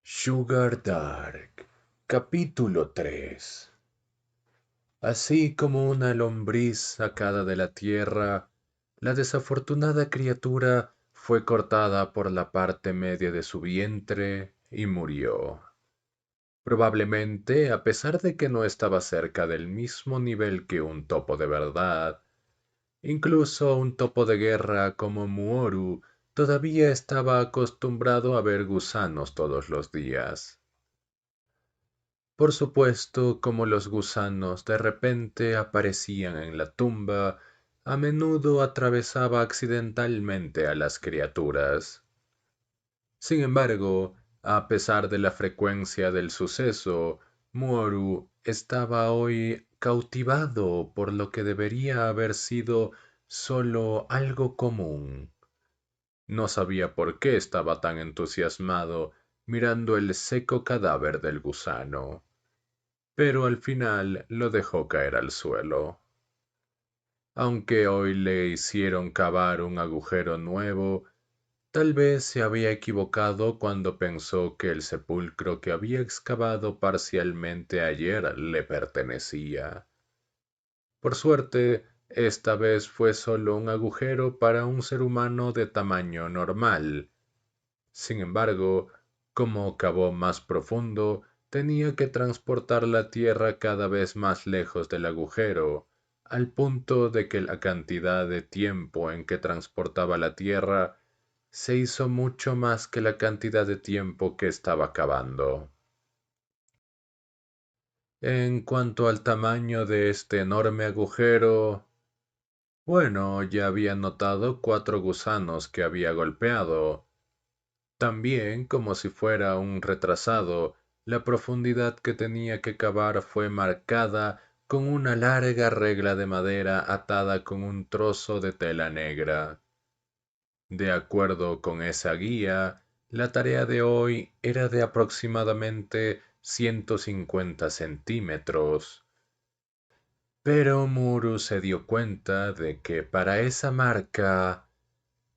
Sugar Dark, capítulo 3. Así como una lombriz sacada de la tierra, la desafortunada criatura fue cortada por la parte media de su vientre y murió. Probablemente, a pesar de que no estaba cerca del mismo nivel que un topo de verdad, incluso un topo de guerra como Muoru todavía estaba acostumbrado a ver gusanos todos los días. Por supuesto, como los gusanos de repente aparecían en la tumba, a menudo atravesaba accidentalmente a las criaturas. Sin embargo, a pesar de la frecuencia del suceso, Muoru estaba hoy cautivado por lo que debería haber sido solo algo común. No sabía por qué estaba tan entusiasmado mirando el seco cadáver del gusano, pero al final lo dejó caer al suelo. Aunque hoy le hicieron cavar un agujero nuevo, tal vez se había equivocado cuando pensó que el sepulcro que había excavado parcialmente ayer le pertenecía. Por suerte, esta vez fue solo un agujero para un ser humano de tamaño normal. Sin embargo, como cavó más profundo, tenía que transportar la tierra cada vez más lejos del agujero, al punto de que la cantidad de tiempo en que transportaba la tierra se hizo mucho más que la cantidad de tiempo que estaba cavando. En cuanto al tamaño de este enorme agujero, bueno, ya había notado 4 gusanos que había golpeado. También, como si fuera un retrasado, la profundidad que tenía que cavar fue marcada con una larga regla de madera atada con un trozo de tela negra. De acuerdo con esa guía, la tarea de hoy era de aproximadamente 150 centímetros. Pero Muru se dio cuenta de que para esa marca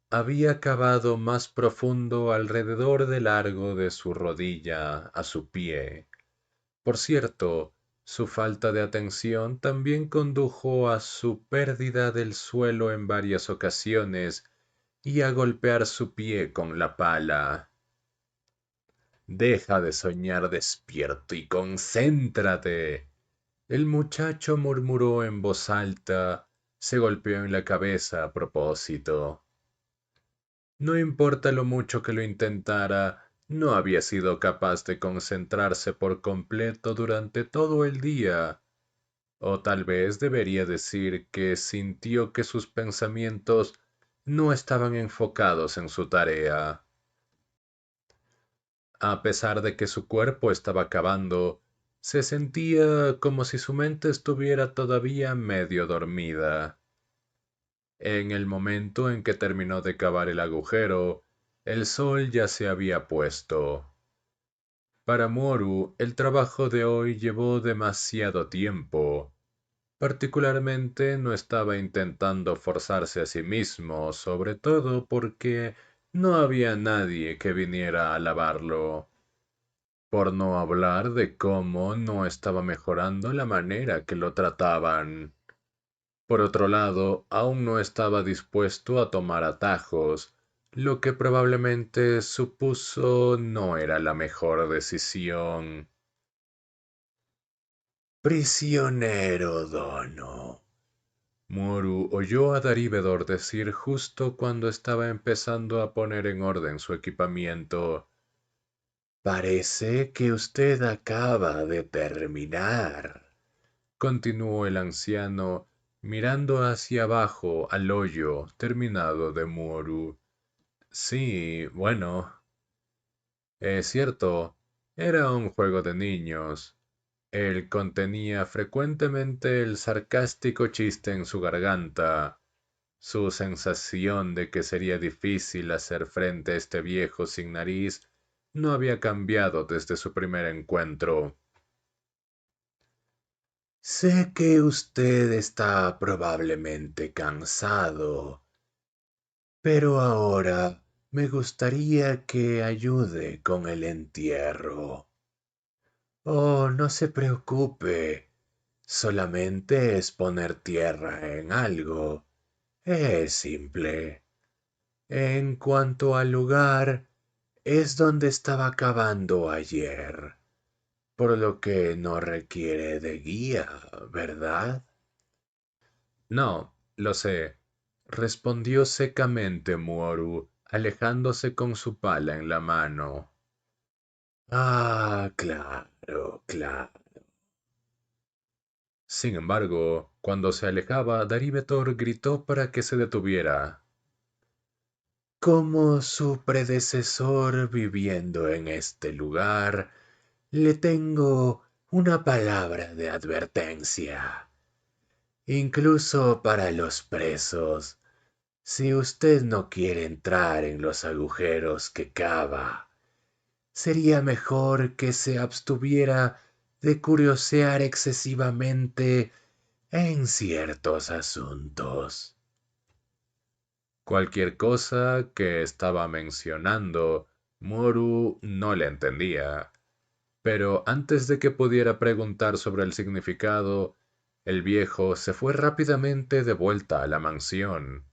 había cavado más profundo alrededor del largo de su rodilla a su pie. Por cierto, su falta de atención también condujo a su pérdida del suelo en varias ocasiones y a golpear su pie con la pala. Deja de soñar despierto y concéntrate. El muchacho murmuró en voz alta, se golpeó en la cabeza a propósito. No importa lo mucho que lo intentara, no había sido capaz de concentrarse por completo durante todo el día. O tal vez debería decir que sintió que sus pensamientos no estaban enfocados en su tarea. A pesar de que su cuerpo estaba acabando, se sentía como si su mente estuviera todavía medio dormida. En el momento en que terminó de cavar el agujero, el sol ya se había puesto. Para Moru, el trabajo de hoy llevó demasiado tiempo. Particularmente no estaba intentando forzarse a sí mismo, sobre todo porque no había nadie que viniera a alabarlo. Por no hablar de cómo no estaba mejorando la manera que lo trataban. Por otro lado, aún no estaba dispuesto a tomar atajos, lo que probablemente supuso no era la mejor decisión. Prisionero Dono. Moru oyó a Darívedor decir justo cuando estaba empezando a poner en orden su equipamiento. Parece que usted acaba de terminar, continuó el anciano, mirando hacia abajo al hoyo terminado de Muoru. Sí, bueno, es cierto, era un juego de niños. Él contenía frecuentemente el sarcástico chiste en su garganta. Su sensación de que sería difícil hacer frente a este viejo sin nariz no había cambiado desde su primer encuentro. Sé que usted está probablemente cansado, pero ahora me gustaría que ayude con el entierro. Oh, no se preocupe, solamente es poner tierra en algo. Es simple. En cuanto al lugar, es donde estaba cavando ayer, por lo que no requiere de guía, ¿verdad? No, lo sé, respondió secamente Muoru, alejándose con su pala en la mano. Ah, claro, claro. Sin embargo, cuando se alejaba, Darivetor gritó para que se detuviera. Como su predecesor viviendo en este lugar, le tengo una palabra de advertencia. Incluso para los presos, si usted no quiere entrar en los agujeros que cava, sería mejor que se abstuviera de curiosear excesivamente en ciertos asuntos. Cualquier cosa que estaba mencionando, Moru no le entendía. Pero antes de que pudiera preguntar sobre el significado, el viejo se fue rápidamente de vuelta a la mansión.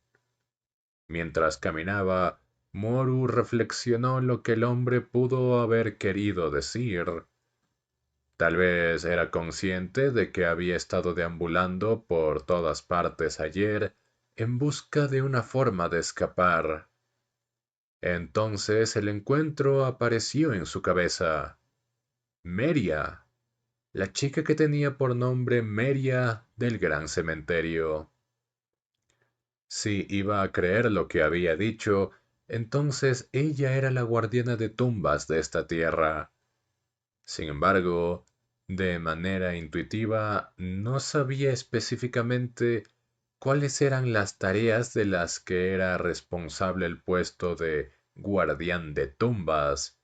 Mientras caminaba, Moru reflexionó lo que el hombre pudo haber querido decir. Tal vez era consciente de que había estado deambulando por todas partes ayer en busca de una forma de escapar. Entonces el encuentro apareció en su cabeza. Meria, la chica que tenía por nombre Meria del gran cementerio. Si iba a creer lo que había dicho, entonces ella era la guardiana de tumbas de esta tierra. Sin embargo, de manera intuitiva, no sabía específicamente cuáles eran las tareas de las que era responsable el puesto de guardián de tumbas.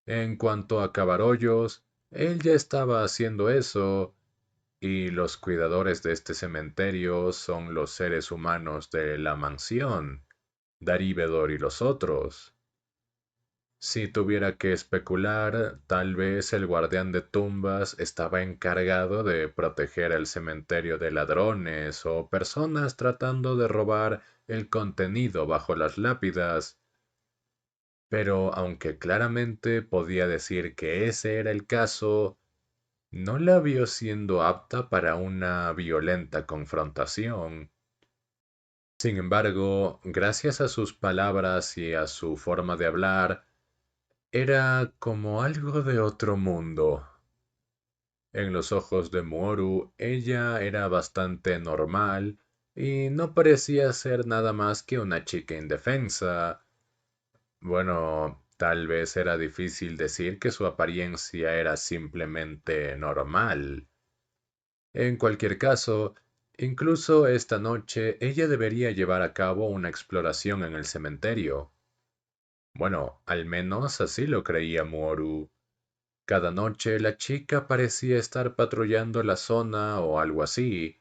En cuanto a cavar hoyos, él ya estaba haciendo eso, y los cuidadores de este cementerio son los seres humanos de la mansión, Darívedor y los otros. Si tuviera que especular, tal vez el guardián de tumbas estaba encargado de proteger el cementerio de ladrones o personas tratando de robar el contenido bajo las lápidas. Pero aunque claramente podía decir que ese era el caso, no la vio siendo apta para una violenta confrontación. Sin embargo, gracias a sus palabras y a su forma de hablar, era como algo de otro mundo. En los ojos de Moru, ella era bastante normal y no parecía ser nada más que una chica indefensa. Bueno, tal vez era difícil decir que su apariencia era simplemente normal. En cualquier caso, incluso esta noche ella debería llevar a cabo una exploración en el cementerio. Bueno, al menos así lo creía Moru. Cada noche la chica parecía estar patrullando la zona o algo así,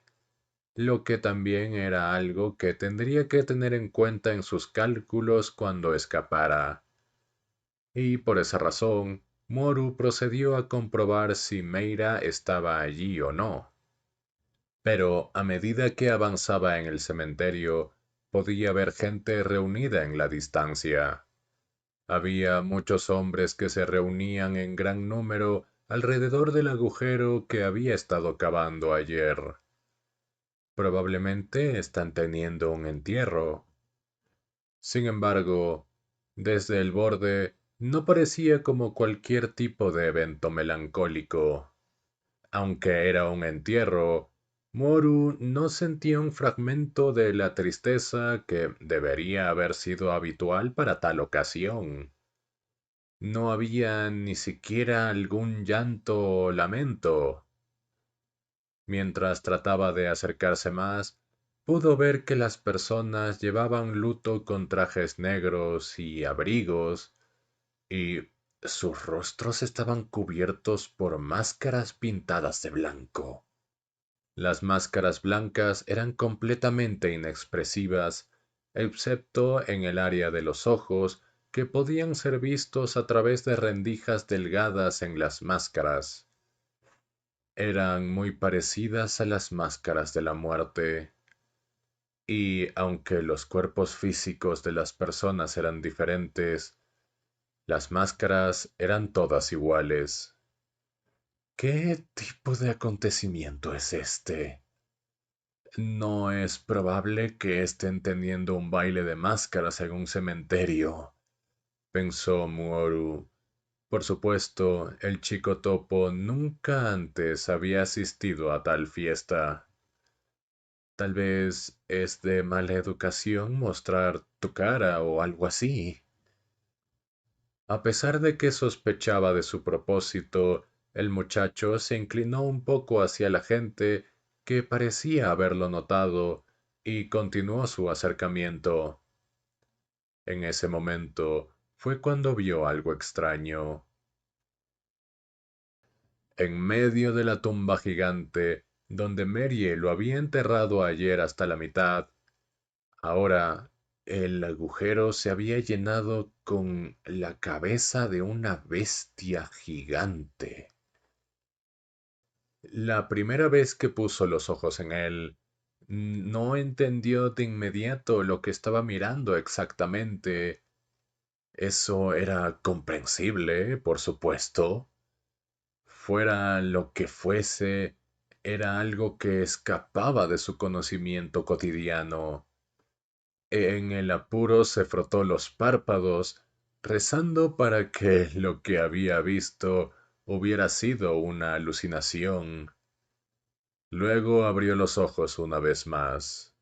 lo que también era algo que tendría que tener en cuenta en sus cálculos cuando escapara. Y por esa razón, Moru procedió a comprobar si Meira estaba allí o no. Pero a medida que avanzaba en el cementerio, podía ver gente reunida en la distancia. Había muchos hombres que se reunían en gran número alrededor del agujero que había estado cavando ayer. Probablemente están teniendo un entierro. Sin embargo, desde el borde no parecía como cualquier tipo de evento melancólico. Aunque era un entierro, Moru no sentía un fragmento de la tristeza que debería haber sido habitual para tal ocasión. No había ni siquiera algún llanto o lamento. Mientras trataba de acercarse más, pudo ver que las personas llevaban luto con trajes negros y abrigos, y sus rostros estaban cubiertos por máscaras pintadas de blanco. Las máscaras blancas eran completamente inexpresivas excepto en el área de los ojos, que podían ser vistos a través de rendijas delgadas en las máscaras. Eran muy parecidas a las máscaras de la muerte, y aunque los cuerpos físicos de las personas eran diferentes, las máscaras eran todas iguales. ¿Qué tipo de acontecimiento es este? No es probable que estén teniendo un baile de máscaras en un cementerio, pensó Muoru. Por supuesto, el chico topo nunca antes había asistido a tal fiesta. Tal vez es de mala educación mostrar tu cara o algo así. A pesar de que sospechaba de su propósito, el muchacho se inclinó un poco hacia la gente que parecía haberlo notado y continuó su acercamiento. En ese momento fue cuando vio algo extraño. En medio de la tumba gigante, donde Merie lo había enterrado ayer hasta la mitad, ahora el agujero se había llenado con la cabeza de una bestia gigante. La primera vez que puso los ojos en él, no entendió de inmediato lo que estaba mirando exactamente. Eso era comprensible, por supuesto. Fuera lo que fuese, era algo que escapaba de su conocimiento cotidiano. En el apuro se frotó los párpados, rezando para que lo que había visto hubiera sido una alucinación. Luego abrió los ojos una vez más.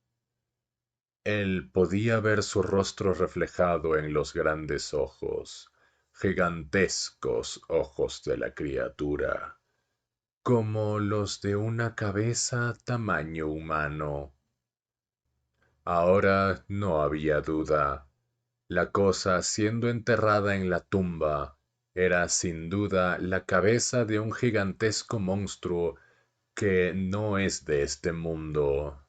Él podía ver su rostro reflejado en los grandes ojos, gigantescos ojos de la criatura, como los de una cabeza tamaño humano. Ahora no había duda. La cosa siendo enterrada en la tumba era sin duda la cabeza de un gigantesco monstruo que no es de este mundo.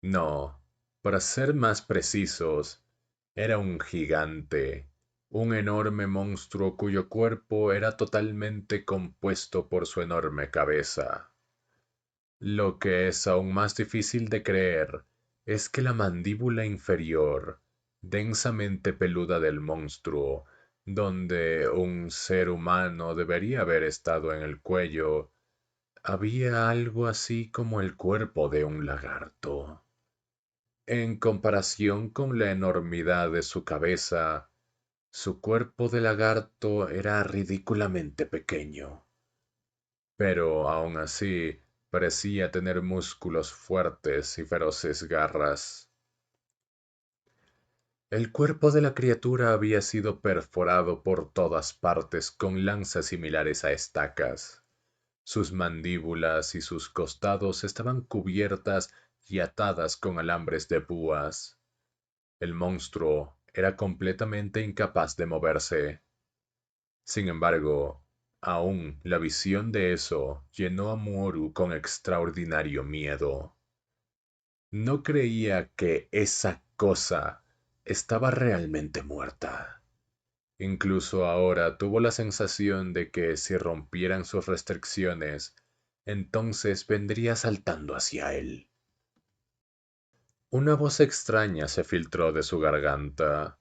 No, para ser más precisos, era un gigante, un enorme monstruo cuyo cuerpo era totalmente compuesto por su enorme cabeza. Lo que es aún más difícil de creer es que la mandíbula inferior, densamente peluda del monstruo, donde un ser humano debería haber estado en el cuello, había algo así como el cuerpo de un lagarto. En comparación con la enormidad de su cabeza, su cuerpo de lagarto era ridículamente pequeño, pero aun así parecía tener músculos fuertes y feroces garras. El cuerpo de la criatura había sido perforado por todas partes con lanzas similares a estacas. Sus mandíbulas y sus costados estaban cubiertas y atadas con alambres de púas. El monstruo era completamente incapaz de moverse. Sin embargo, aún la visión de eso llenó a Muoru con extraordinario miedo. No creía que esa cosa estaba realmente muerta. Incluso ahora tuvo la sensación de que si rompieran sus restricciones, entonces vendría saltando hacia él. Una voz extraña se filtró de su garganta,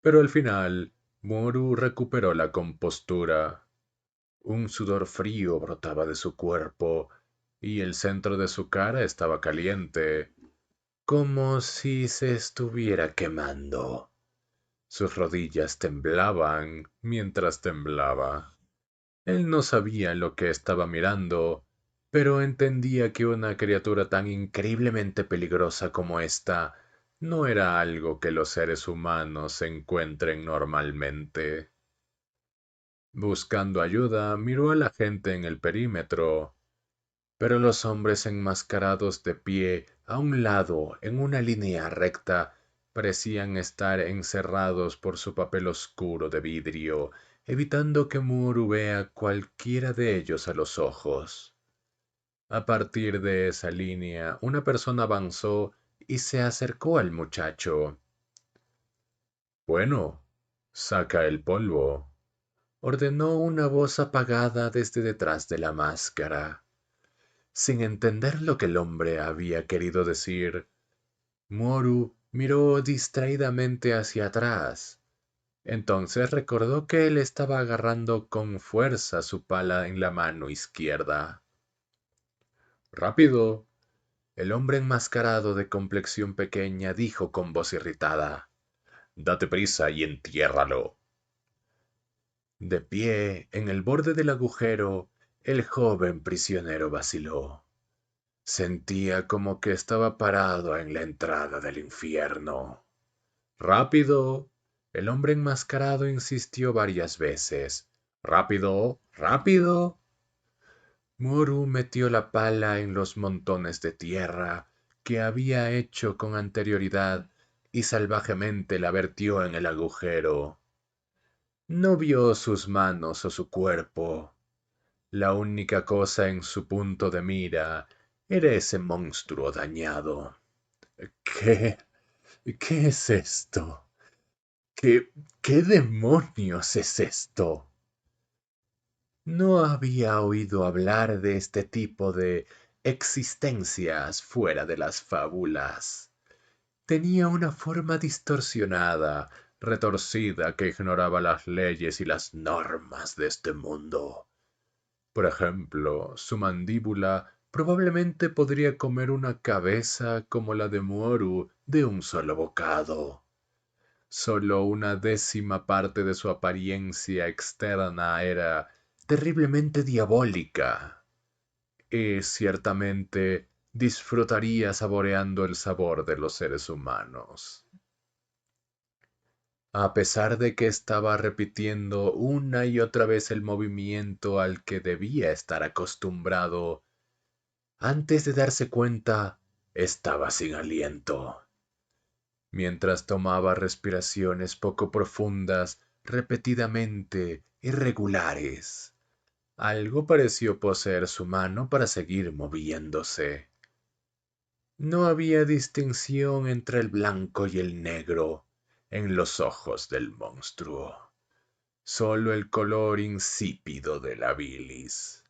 pero al final Moru recuperó la compostura. Un sudor frío brotaba de su cuerpo y el centro de su cara estaba caliente, como si se estuviera quemando. Sus rodillas temblaban mientras temblaba. Él no sabía lo que estaba mirando, pero entendía que una criatura tan increíblemente peligrosa como esta no era algo que los seres humanos encuentren normalmente. Buscando ayuda, miró a la gente en el perímetro, pero los hombres enmascarados de pie a un lado en una línea recta parecían estar encerrados por su papel oscuro de vidrio, evitando que Muru vea cualquiera de ellos a los ojos. A partir de esa línea, una persona avanzó y se acercó al muchacho. Bueno, saca el polvo, ordenó una voz apagada desde detrás de la máscara. Sin entender lo que el hombre había querido decir, Moru miró distraídamente hacia atrás. Entonces recordó que él estaba agarrando con fuerza su pala en la mano izquierda. ¡Rápido! El hombre enmascarado de complexión pequeña dijo con voz irritada. Date prisa y entiérralo. De pie, en el borde del agujero, el joven prisionero vaciló. Sentía como que estaba parado en la entrada del infierno. ¡Rápido! El hombre enmascarado insistió varias veces. ¡Rápido! ¡Rápido! Muru metió la pala en los montones de tierra que había hecho con anterioridad y salvajemente la vertió en el agujero. No vio sus manos o su cuerpo. La única cosa en su punto de mira era ese monstruo dañado. ¿Qué? ¿Qué es esto? ¿Qué demonios es esto? No había oído hablar de este tipo de existencias fuera de las fábulas. Tenía una forma distorsionada, retorcida, que ignoraba las leyes y las normas de este mundo. Por ejemplo, su mandíbula probablemente podría comer una cabeza como la de Muoru de un solo bocado. Solo una décima parte de su apariencia externa era terriblemente diabólica, y ciertamente disfrutaría saboreando el sabor de los seres humanos. A pesar de que estaba repitiendo una y otra vez el movimiento al que debía estar acostumbrado, antes de darse cuenta, estaba sin aliento. Mientras tomaba respiraciones poco profundas, repetidamente irregulares, algo pareció poseer su mano para seguir moviéndose. No había distinción entre el blanco y el negro en los ojos del monstruo, solo el color insípido de la bilis.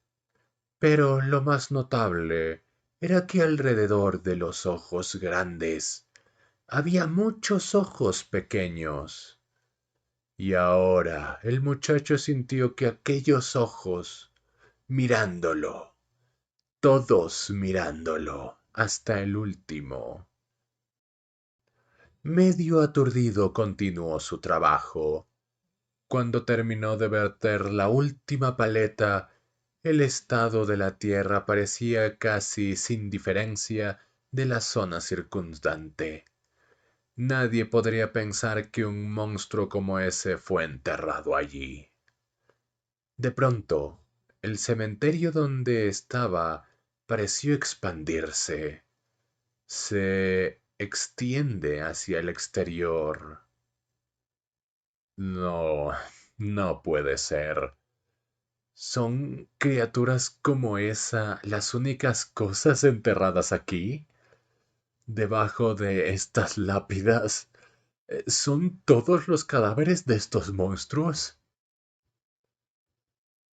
Pero lo más notable era que alrededor de los ojos grandes había muchos ojos pequeños. Y ahora el muchacho sintió que aquellos ojos, mirándolo, todos mirándolo, hasta el último. Medio aturdido continuó su trabajo. Cuando terminó de verter la última paleta, el estado de la tierra parecía casi sin diferencia de la zona circundante. Nadie podría pensar que un monstruo como ese fue enterrado allí. De pronto, el cementerio donde estaba pareció expandirse. Se extiende hacia el exterior. No, no puede ser. ¿Son criaturas como esa las únicas cosas enterradas aquí? Debajo de estas lápidas, ¿son todos los cadáveres de estos monstruos?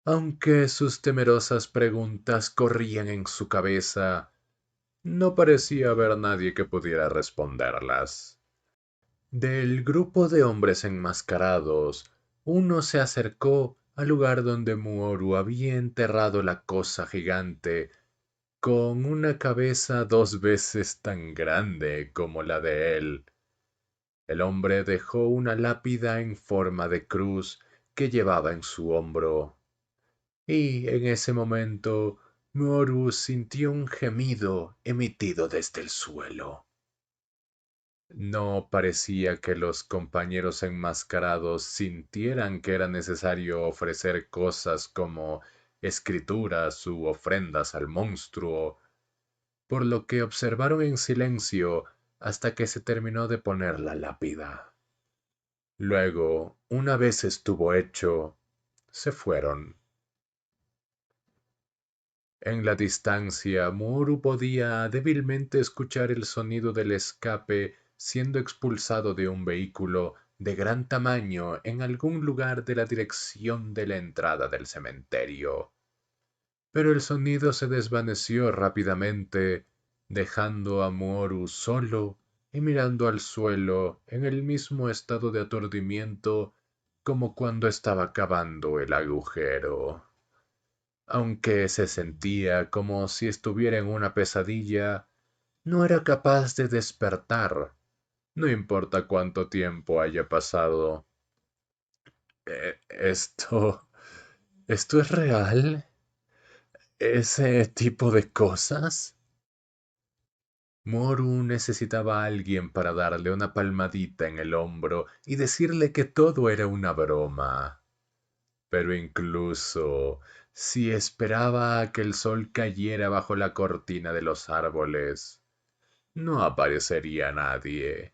Aunque sus temerosas preguntas corrían en su cabeza, no parecía haber nadie que pudiera responderlas. Del grupo de hombres enmascarados, uno se acercó al lugar donde Muoru había enterrado la cosa gigante, con una cabeza 2 veces tan grande como la de él. El hombre dejó una lápida en forma de cruz que llevaba en su hombro, y en ese momento Muoru sintió un gemido emitido desde el suelo. No parecía que los compañeros enmascarados sintieran que era necesario ofrecer cosas como escrituras u ofrendas al monstruo, por lo que observaron en silencio hasta que se terminó de poner la lápida. Luego, una vez estuvo hecho, se fueron. En la distancia, Muru podía débilmente escuchar el sonido del escape siendo expulsado de un vehículo de gran tamaño en algún lugar de la dirección de la entrada del cementerio. Pero el sonido se desvaneció rápidamente, dejando a Muru solo y mirando al suelo en el mismo estado de aturdimiento como cuando estaba cavando el agujero. Aunque se sentía como si estuviera en una pesadilla, no era capaz de despertar, no importa cuánto tiempo haya pasado. ¿Esto... ¿Esto es real? ¿Ese tipo de cosas? Moru necesitaba a alguien para darle una palmadita en el hombro y decirle que todo era una broma. Pero incluso si esperaba a que el sol cayera bajo la cortina de los árboles, no aparecería nadie.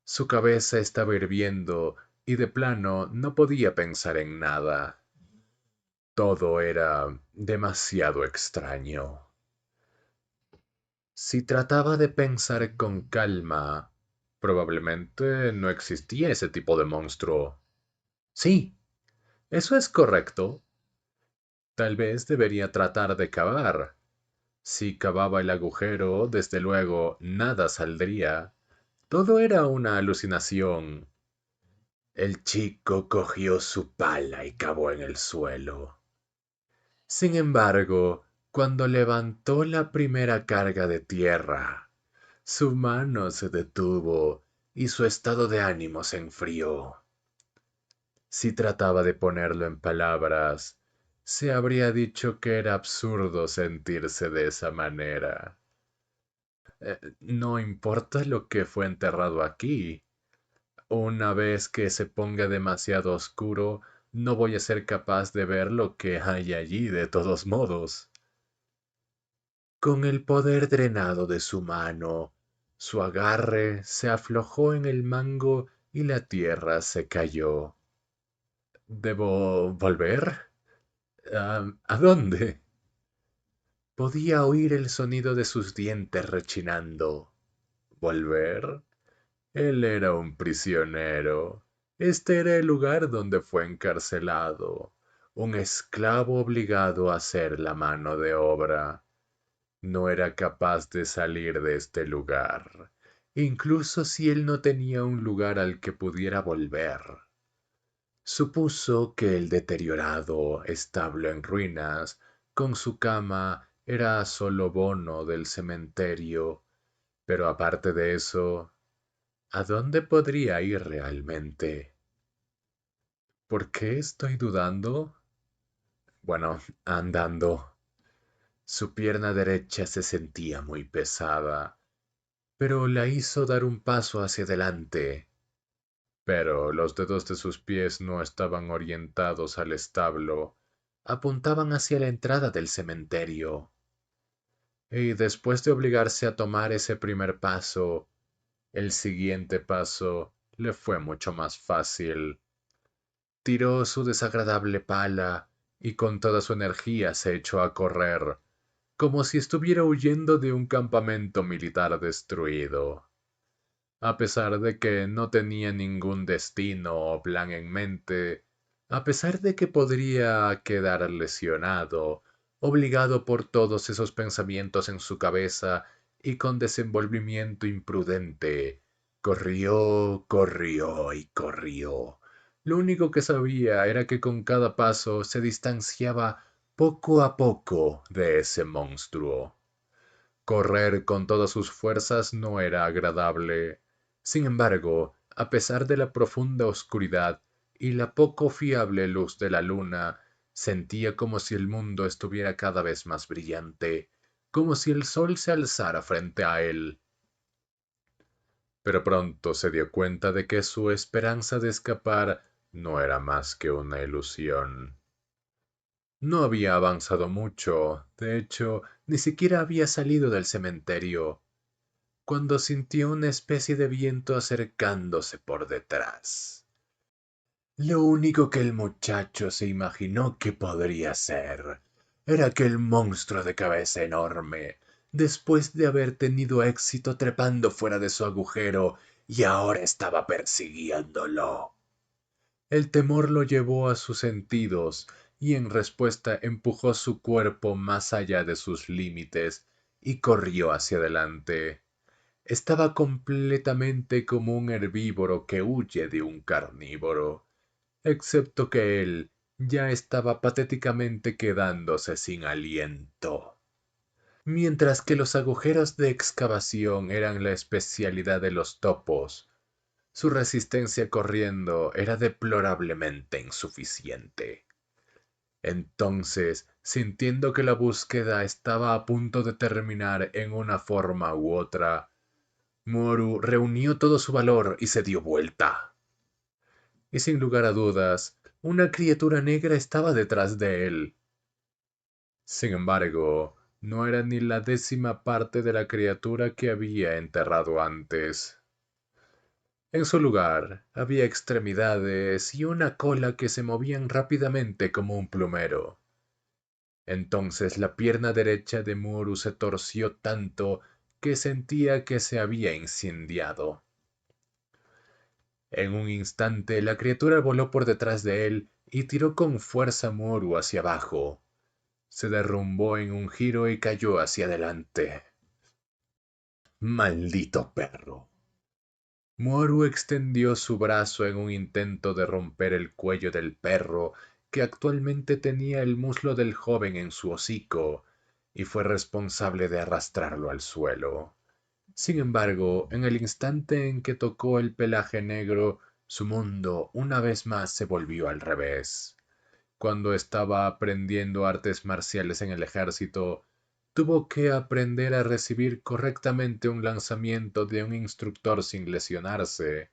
Su cabeza estaba hirviendo y de plano no podía pensar en nada. Todo era demasiado extraño. Si trataba de pensar con calma, probablemente no existía ese tipo de monstruo. Sí, eso es correcto. Tal vez debería tratar de cavar. Si cavaba el agujero, desde luego, nada saldría. Todo era una alucinación. El chico cogió su pala y cavó en el suelo. Sin embargo, cuando levantó la primera carga de tierra, su mano se detuvo y su estado de ánimo se enfrió. Si trataba de ponerlo en palabras, se habría dicho que era absurdo sentirse de esa manera. No importa lo que fue enterrado aquí. Una vez que se ponga demasiado oscuro, no voy a ser capaz de ver lo que hay allí de todos modos. Con el poder drenado de su mano, su agarre se aflojó en el mango y la tierra se cayó. ¿Debo volver? ¿A dónde? Podía oír el sonido de sus dientes rechinando. ¿Volver? Él era un prisionero. Este era el lugar donde fue encarcelado, un esclavo obligado a hacer la mano de obra. No era capaz de salir de este lugar, incluso si él no tenía un lugar al que pudiera volver. Supuso que el deteriorado establo en ruinas, con su cama, era solo bono del cementerio, pero aparte de eso, ¿a dónde podría ir realmente? ¿Por qué estoy dudando? Bueno, andando. Su pierna derecha se sentía muy pesada, pero la hizo dar un paso hacia adelante. Pero los dedos de sus pies no estaban orientados al establo, apuntaban hacia la entrada del cementerio. Y después de obligarse a tomar ese primer paso, el siguiente paso le fue mucho más fácil. Tiró su desagradable pala y con toda su energía se echó a correr, como si estuviera huyendo de un campamento militar destruido. A pesar de que no tenía ningún destino o plan en mente, a pesar de que podría quedar lesionado, obligado por todos esos pensamientos en su cabeza y con desenvolvimiento imprudente, corrió, corrió y corrió. Lo único que sabía era que con cada paso se distanciaba poco a poco de ese monstruo. Correr con todas sus fuerzas no era agradable. Sin embargo, a pesar de la profunda oscuridad y la poco fiable luz de la luna, sentía como si el mundo estuviera cada vez más brillante, como si el sol se alzara frente a él. Pero pronto se dio cuenta de que su esperanza de escapar no era más que una ilusión. No había avanzado mucho, de hecho, ni siquiera había salido del cementerio, cuando sintió una especie de viento acercándose por detrás. Lo único que el muchacho se imaginó que podría ser era aquel monstruo de cabeza enorme, después de haber tenido éxito trepando fuera de su agujero y ahora estaba persiguiéndolo. El temor lo llevó a sus sentidos y en respuesta empujó su cuerpo más allá de sus límites y corrió hacia adelante. Estaba completamente como un herbívoro que huye de un carnívoro, excepto que él ya estaba patéticamente quedándose sin aliento. Mientras que los agujeros de excavación eran la especialidad de los topos, su resistencia corriendo era deplorablemente insuficiente. Entonces, sintiendo que la búsqueda estaba a punto de terminar en una forma u otra, Moru reunió todo su valor y se dio vuelta. Y sin lugar a dudas, una criatura negra estaba detrás de él. Sin embargo, no era ni la 10ª parte de la criatura que había enterrado antes. En su lugar, había extremidades y una cola que se movían rápidamente como un plumero. Entonces la pierna derecha de Moru se torció tanto que sentía que se había incendiado. En un instante la criatura voló por detrás de él y tiró con fuerza a Moru hacia abajo. Se derrumbó en un giro y cayó hacia adelante. ¡Maldito perro! Moru extendió su brazo en un intento de romper el cuello del perro, que actualmente tenía el muslo del joven en su hocico, y fue responsable de arrastrarlo al suelo. Sin embargo, en el instante en que tocó el pelaje negro, su mundo una vez más se volvió al revés. Cuando estaba aprendiendo artes marciales en el ejército, tuvo que aprender a recibir correctamente un lanzamiento de un instructor sin lesionarse.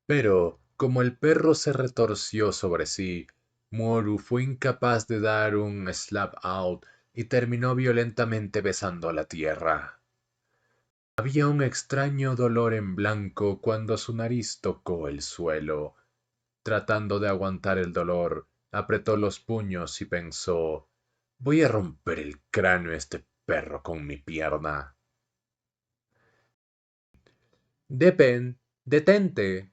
Pero, como el perro se retorció sobre sí, Moru fue incapaz de dar un slap out y terminó violentamente besando la tierra. Había un extraño dolor en blanco cuando su nariz tocó el suelo. Tratando de aguantar el dolor, apretó los puños y pensó, voy a romper el cráneo a este perro con mi pierna. Depen, detente.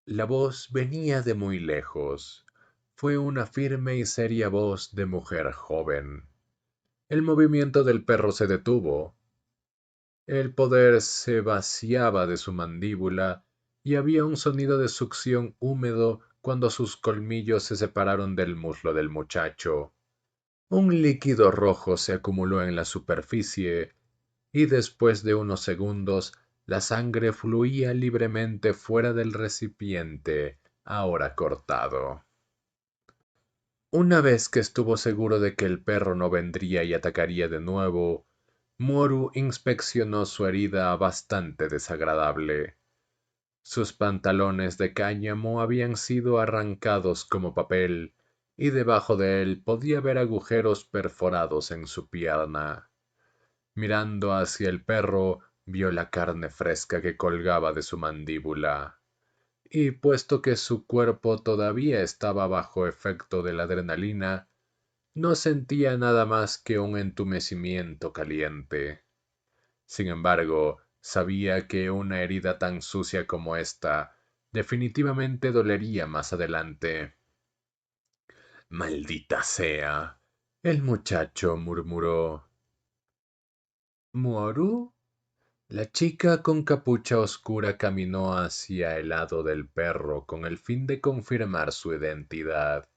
La voz venía de muy lejos. Fue una firme y seria voz de mujer joven. El movimiento del perro se detuvo. El poder se vaciaba de su mandíbula y había un sonido de succión húmedo cuando sus colmillos se separaron del muslo del muchacho. Un líquido rojo se acumuló en la superficie y después de unos segundos la sangre fluía libremente fuera del recipiente, ahora cortado. Una vez que estuvo seguro de que el perro no vendría y atacaría de nuevo, Moru inspeccionó su herida bastante desagradable. Sus pantalones de cáñamo habían sido arrancados como papel, y debajo de él podía ver agujeros perforados en su pierna. Mirando hacia el perro, vio la carne fresca que colgaba de su mandíbula. Y puesto que su cuerpo todavía estaba bajo efecto de la adrenalina, no sentía nada más que un entumecimiento caliente. Sin embargo, sabía que una herida tan sucia como esta definitivamente dolería más adelante. Maldita sea. El muchacho murmuró. ¿Muoru? La chica con capucha oscura caminó hacia el lado del perro con el fin de confirmar su identidad.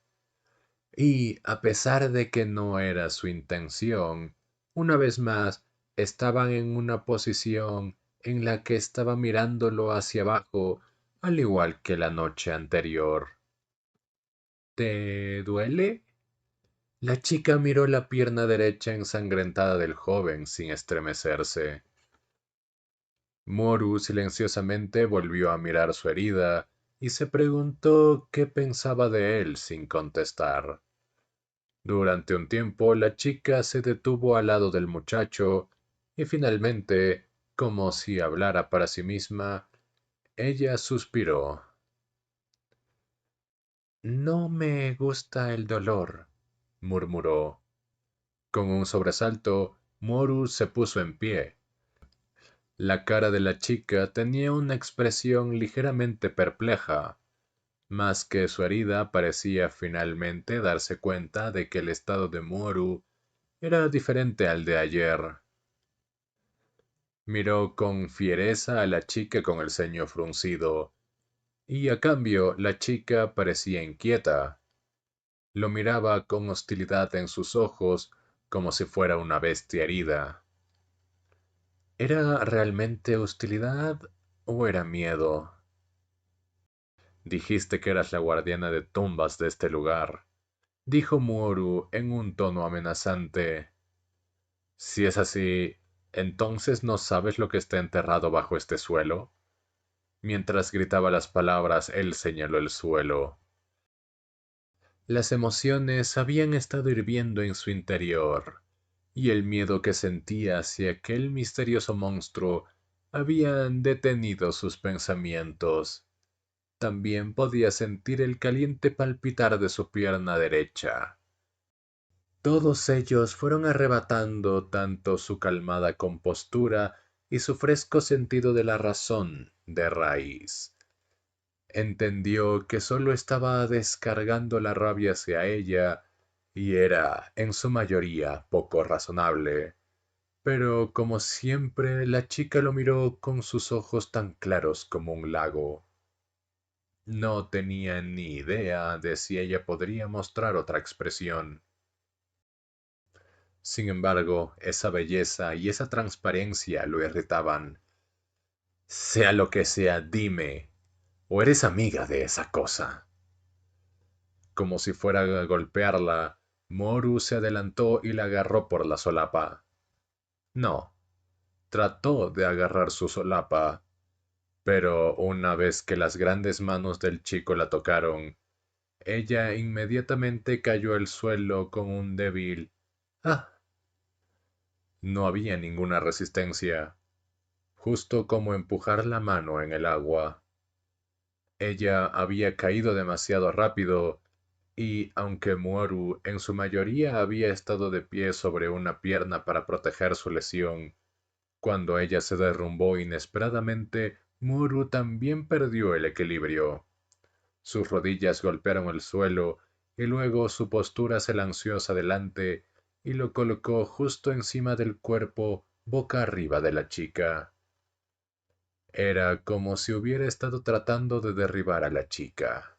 Y, a pesar de que no era su intención, una vez más estaban en una posición en la que estaba mirándolo hacia abajo, al igual que la noche anterior. ¿Te duele? La chica miró la pierna derecha ensangrentada del joven sin estremecerse. Moru silenciosamente volvió a mirar su herida y se preguntó qué pensaba de él sin contestar. Durante un tiempo la chica se detuvo al lado del muchacho y finalmente, como si hablara para sí misma, ella suspiró. No me gusta el dolor, murmuró. Con un sobresalto, Moru se puso en pie. La cara de la chica tenía una expresión ligeramente perpleja, más que su herida parecía finalmente darse cuenta de que el estado de Moru era diferente al de ayer. Miró con fiereza a la chica con el ceño fruncido, y a cambio la chica parecía inquieta. Lo miraba con hostilidad en sus ojos, como si fuera una bestia herida. ¿Era realmente hostilidad o era miedo? Dijiste que eras la guardiana de tumbas de este lugar, dijo Muoru en un tono amenazante. Si es así, ¿entonces no sabes lo que está enterrado bajo este suelo? Mientras gritaba las palabras, él señaló el suelo. Las emociones habían estado hirviendo en su interior, y el miedo que sentía hacia aquel misterioso monstruo habían detenido sus pensamientos. También podía sentir el caliente palpitar de su pierna derecha. Todos ellos fueron arrebatando tanto su calmada compostura y su fresco sentido de la razón de raíz. Entendió que sólo estaba descargando la rabia hacia ella, y era, en su mayoría, poco razonable. Pero, como siempre, la chica lo miró con sus ojos tan claros como un lago. No tenía ni idea de si ella podría mostrar otra expresión. Sin embargo, esa belleza y esa transparencia lo irritaban. Sea lo que sea, dime, ¿o eres amiga de esa cosa? Como si fuera a golpearla, Moru se adelantó y la agarró por la solapa. No, trató de agarrar su solapa, pero una vez que las grandes manos del chico la tocaron, ella inmediatamente cayó al suelo con un débil «¡Ah!». No había ninguna resistencia, justo como empujar la mano en el agua. Ella había caído demasiado rápido, y aunque Muoru en su mayoría había estado de pie sobre una pierna para proteger su lesión, cuando ella se derrumbó inesperadamente, Muoru también perdió el equilibrio. Sus rodillas golpearon el suelo, y luego su postura se lanzó hacia adelante y lo colocó justo encima del cuerpo, boca arriba de la chica. Era como si hubiera estado tratando de derribar a la chica.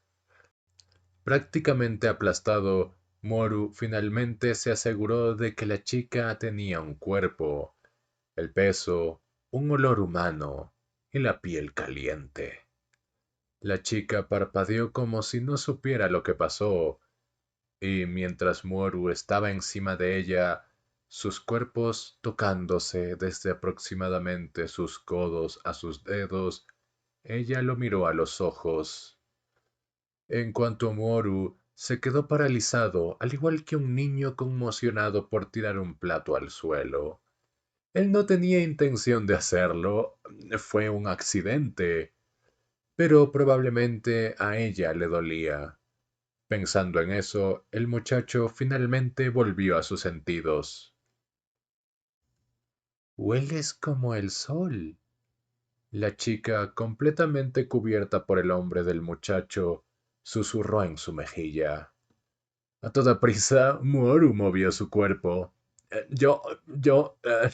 Prácticamente aplastado, Moru finalmente se aseguró de que la chica tenía un cuerpo, el peso, un olor humano y la piel caliente. La chica parpadeó como si no supiera lo que pasó, y mientras Moru estaba encima de ella, sus cuerpos tocándose desde aproximadamente sus codos a sus dedos, ella lo miró a los ojos. En cuanto a Moru, se quedó paralizado, al igual que un niño conmocionado por tirar un plato al suelo. Él no tenía intención de hacerlo, fue un accidente, pero probablemente a ella le dolía. Pensando en eso, el muchacho finalmente volvió a sus sentidos. Hueles como el sol. La chica, completamente cubierta por el hombre del muchacho, susurró en su mejilla. A toda prisa, Muoru movió su cuerpo.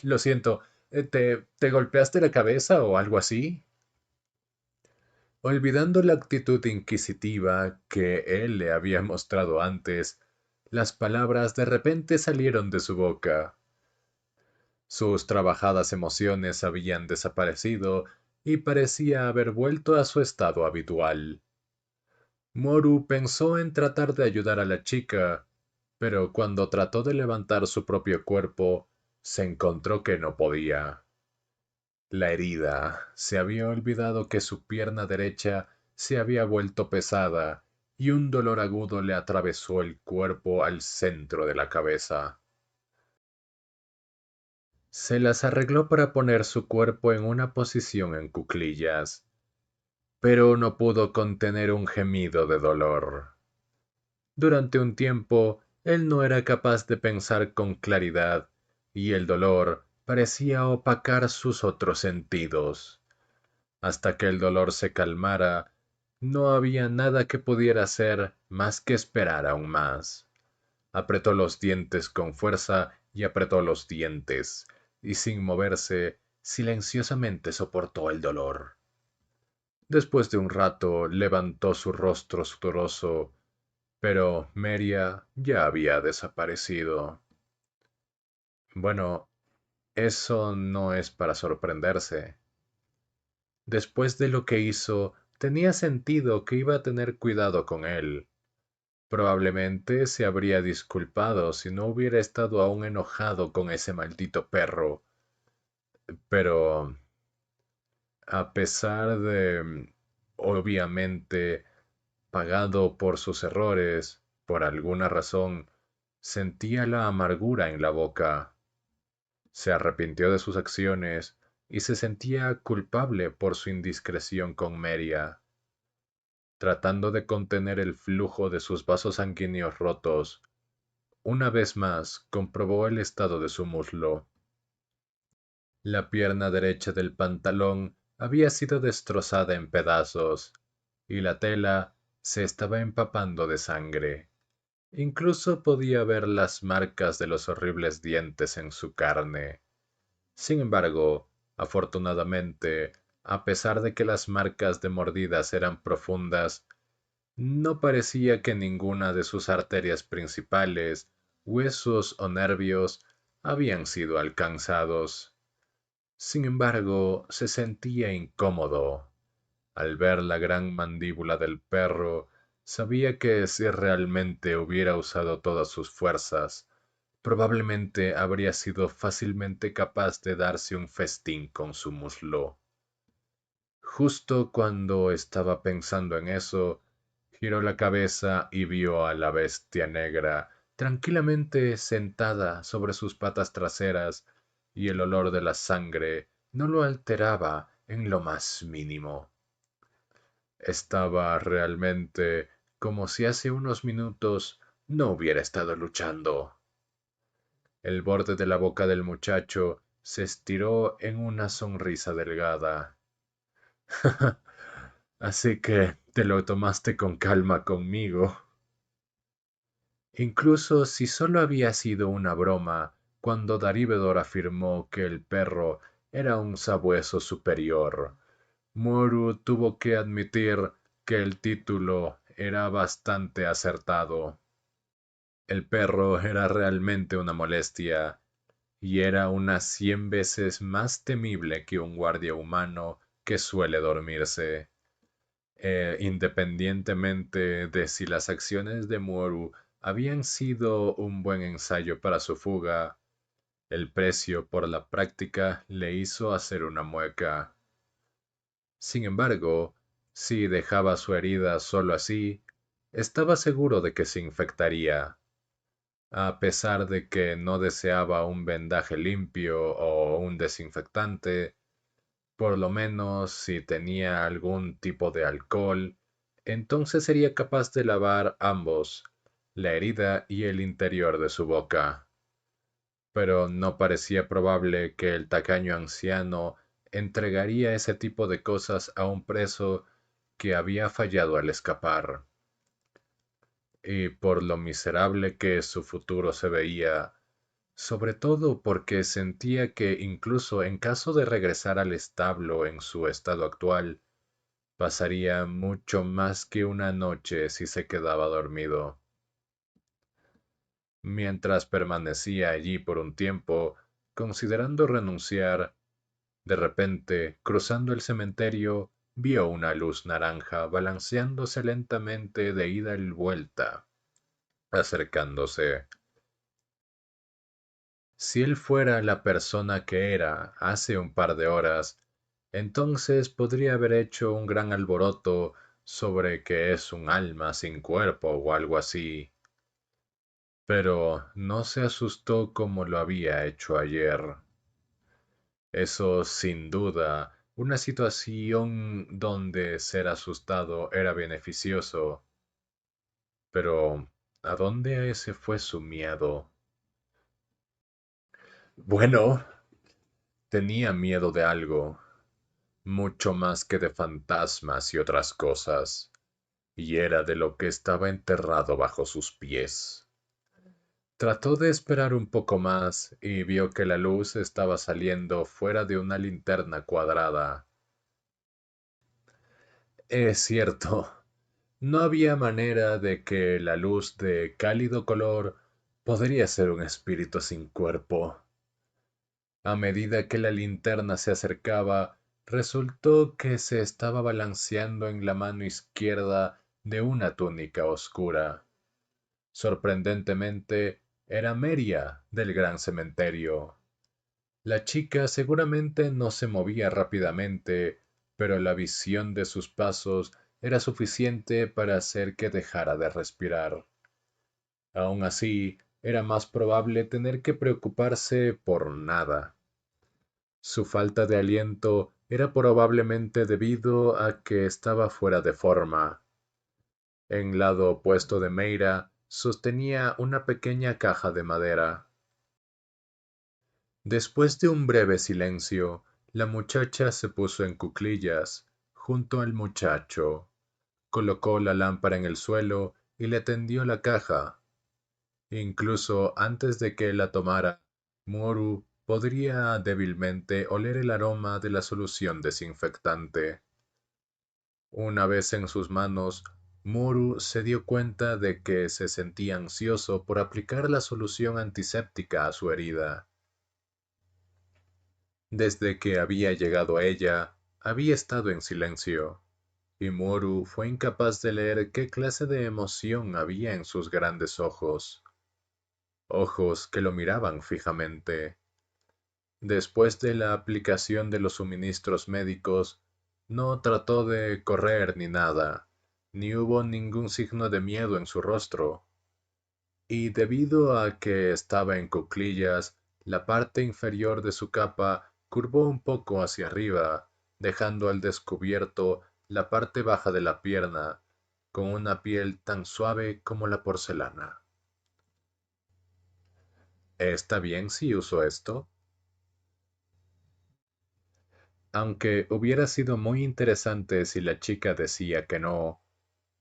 Lo siento, ¿te golpeaste la cabeza o algo así? Olvidando la actitud inquisitiva que él le había mostrado antes, las palabras de repente salieron de su boca. Sus trabajadas emociones habían desaparecido y parecía haber vuelto a su estado habitual. Moru pensó en tratar de ayudar a la chica, pero cuando trató de levantar su propio cuerpo, se encontró que no podía. La herida se había olvidado que su pierna derecha se había vuelto pesada y un dolor agudo le atravesó el cuerpo al centro de la cabeza. Se las arregló para poner su cuerpo en una posición en cuclillas, pero no pudo contener un gemido de dolor. Durante un tiempo, Él no era capaz de pensar con claridad, y el dolor parecía opacar sus otros sentidos. Hasta que el dolor se calmara, no había nada que pudiera hacer más que esperar aún más. Apretó los dientes con fuerza y apretó los dientes, y sin moverse, silenciosamente soportó el dolor. Después de un rato levantó su rostro sudoroso, pero Meria ya había desaparecido. Bueno, eso no es para sorprenderse. Después de lo que hizo, tenía sentido que iba a tener cuidado con él. Probablemente se habría disculpado si no hubiera estado aún enojado con ese maldito perro, pero a pesar de, obviamente, pagado por sus errores, por alguna razón, sentía la amargura en la boca. Se arrepintió de sus acciones y se sentía culpable por su indiscreción con Meria. Tratando de contener el flujo de sus vasos sanguíneos rotos, una vez más comprobó el estado de su muslo. La pierna derecha del pantalón había sido destrozada en pedazos, y la tela se estaba empapando de sangre. Incluso podía ver las marcas de los horribles dientes en su carne. Sin embargo, afortunadamente, a pesar de que las marcas de mordidas eran profundas, no parecía que ninguna de sus arterias principales, huesos o nervios habían sido alcanzados. Sin embargo, se sentía incómodo. Al ver la gran mandíbula del perro, sabía que si realmente hubiera usado todas sus fuerzas, probablemente habría sido fácilmente capaz de darse un festín con su muslo. Justo cuando estaba pensando en eso, giró la cabeza y vio a la bestia negra tranquilamente sentada sobre sus patas traseras, y el olor de la sangre no lo alteraba en lo más mínimo. Estaba realmente como si hace unos minutos no hubiera estado luchando. El borde de la boca del muchacho se estiró en una sonrisa delgada. Así que te lo tomaste con calma conmigo. Incluso si solo había sido una broma, cuando Daribedor afirmó que el perro era un sabueso superior, Moru tuvo que admitir que el título era bastante acertado. El perro era realmente una molestia, y era unas 100 veces más temible que un guardia humano que suele dormirse. Independientemente de si las acciones de Moru habían sido un buen ensayo para su fuga, el precio por la práctica le hizo hacer una mueca. Sin embargo, si dejaba su herida solo así, estaba seguro de que se infectaría. A pesar de que no deseaba un vendaje limpio o un desinfectante, por lo menos si tenía algún tipo de alcohol, entonces sería capaz de lavar ambos, la herida y el interior de su boca. Pero no parecía probable que el tacaño anciano entregaría ese tipo de cosas a un preso que había fallado al escapar. Y por lo miserable que su futuro se veía, sobre todo porque sentía que incluso en caso de regresar al establo en su estado actual, pasaría mucho más que una noche si se quedaba dormido. Mientras permanecía allí por un tiempo, considerando renunciar, de repente, cruzando el cementerio, vio una luz naranja balanceándose lentamente de ida y vuelta, acercándose. Si él fuera la persona que era hace un par de horas, entonces podría haber hecho un gran alboroto sobre que es un alma sin cuerpo o algo así, pero no se asustó como lo había hecho ayer. Eso sin duda, una situación donde ser asustado era beneficioso, pero ¿A dónde se fue su miedo? Bueno, tenía miedo de algo, mucho más que de fantasmas y otras cosas, y era de lo que estaba enterrado bajo sus pies. Trató de esperar un poco más y vio que la luz estaba saliendo fuera de una linterna cuadrada. Es cierto, no había manera de que la luz de cálido color podría ser un espíritu sin cuerpo. A medida que la linterna se acercaba, resultó que se estaba balanceando en la mano izquierda de una túnica oscura. Sorprendentemente, era Meria del gran cementerio. La chica seguramente no se movía rápidamente, pero la visión de sus pasos era suficiente para hacer que dejara de respirar. Aun así, era más probable tener que preocuparse por nada. Su falta de aliento era probablemente debido a que estaba fuera de forma. En lado opuesto de Meira sostenía una pequeña caja de madera. Después de un breve silencio, la muchacha se puso en cuclillas junto al muchacho, colocó la lámpara en el suelo y le tendió la caja. Incluso antes de que la tomara, Moru podría débilmente oler el aroma de la solución desinfectante. Una vez en sus manos, Moru se dio cuenta de que se sentía ansioso por aplicar la solución antiséptica a su herida. Desde que había llegado a ella, había estado en silencio, y Moru fue incapaz de leer qué clase de emoción había en sus grandes ojos, ojos que lo miraban fijamente. Después de la aplicación de los suministros médicos, no trató de correr ni nada, ni hubo ningún signo de miedo en su rostro, y debido a que estaba en cuclillas, la parte inferior de su capa curvó un poco hacia arriba, dejando al descubierto la parte baja de la pierna, con una piel tan suave como la porcelana. ¿Está bien si uso esto? Aunque hubiera sido muy interesante si la chica decía que no,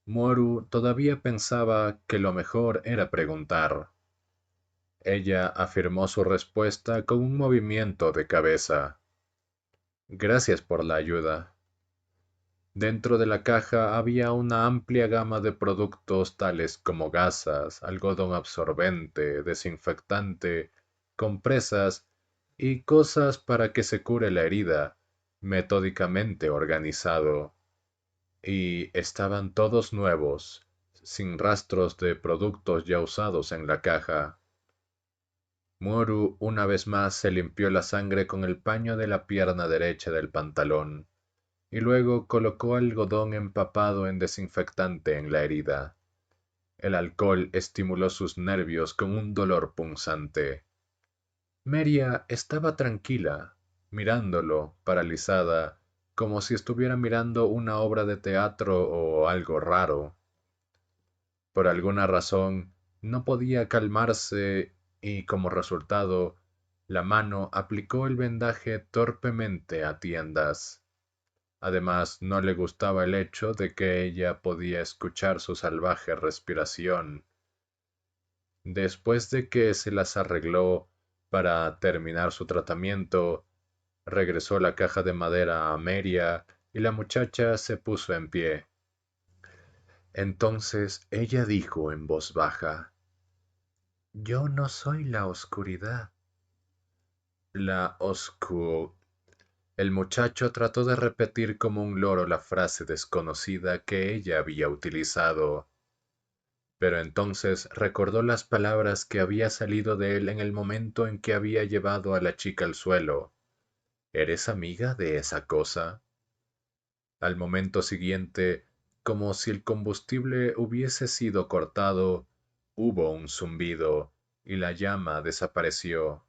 Moru todavía pensaba que lo mejor era preguntar. Ella afirmó su respuesta con un movimiento de cabeza. Gracias por la ayuda. Dentro de la caja había una amplia gama de productos tales como gasas, algodón absorbente, desinfectante, compresas y cosas para que se cure la herida, metódicamente organizado. Y estaban todos nuevos, sin rastros de productos ya usados en la caja. Moru una vez más se limpió la sangre con el paño de la pierna derecha del pantalón, y luego colocó algodón empapado en desinfectante en la herida. El alcohol estimuló sus nervios con un dolor punzante. Meria estaba tranquila, mirándolo, paralizada, como si estuviera mirando una obra de teatro o algo raro. Por alguna razón, no podía calmarse y como resultado, la mano aplicó el vendaje torpemente a tiendas. Además, no le gustaba el hecho de que ella podía escuchar su salvaje respiración. Después de que se las arregló para terminar su tratamiento, regresó la caja de madera a Meria y la muchacha se puso en pie. Entonces ella dijo en voz baja, Yo no soy la oscuridad. La oscu... El muchacho trató de repetir como un loro la frase desconocida que ella había utilizado, pero entonces recordó las palabras que había salido de él en el momento en que había llevado a la chica al suelo. ¿Eres amiga de esa cosa? Al momento siguiente, como si el combustible hubiese sido cortado, hubo un zumbido y la llama desapareció.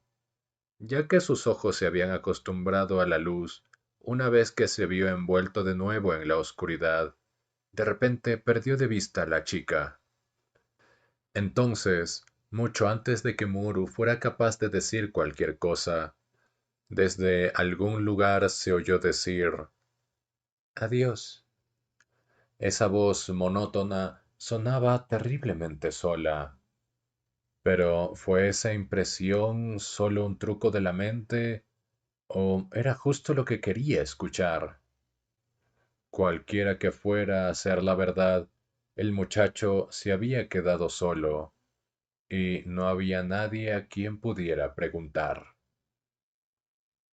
Ya que sus ojos se habían acostumbrado a la luz, una vez que se vio envuelto de nuevo en la oscuridad, de repente perdió de vista a la chica. Entonces, mucho antes de que Muru fuera capaz de decir cualquier cosa, desde algún lugar se oyó decir adiós. Esa voz monótona sonaba terriblemente sola. Pero ¿fue esa impresión solo un truco de la mente o era justo lo que quería escuchar? Cualquiera que fuera a ser la verdad, el muchacho se había quedado solo y no había nadie a quien pudiera preguntar.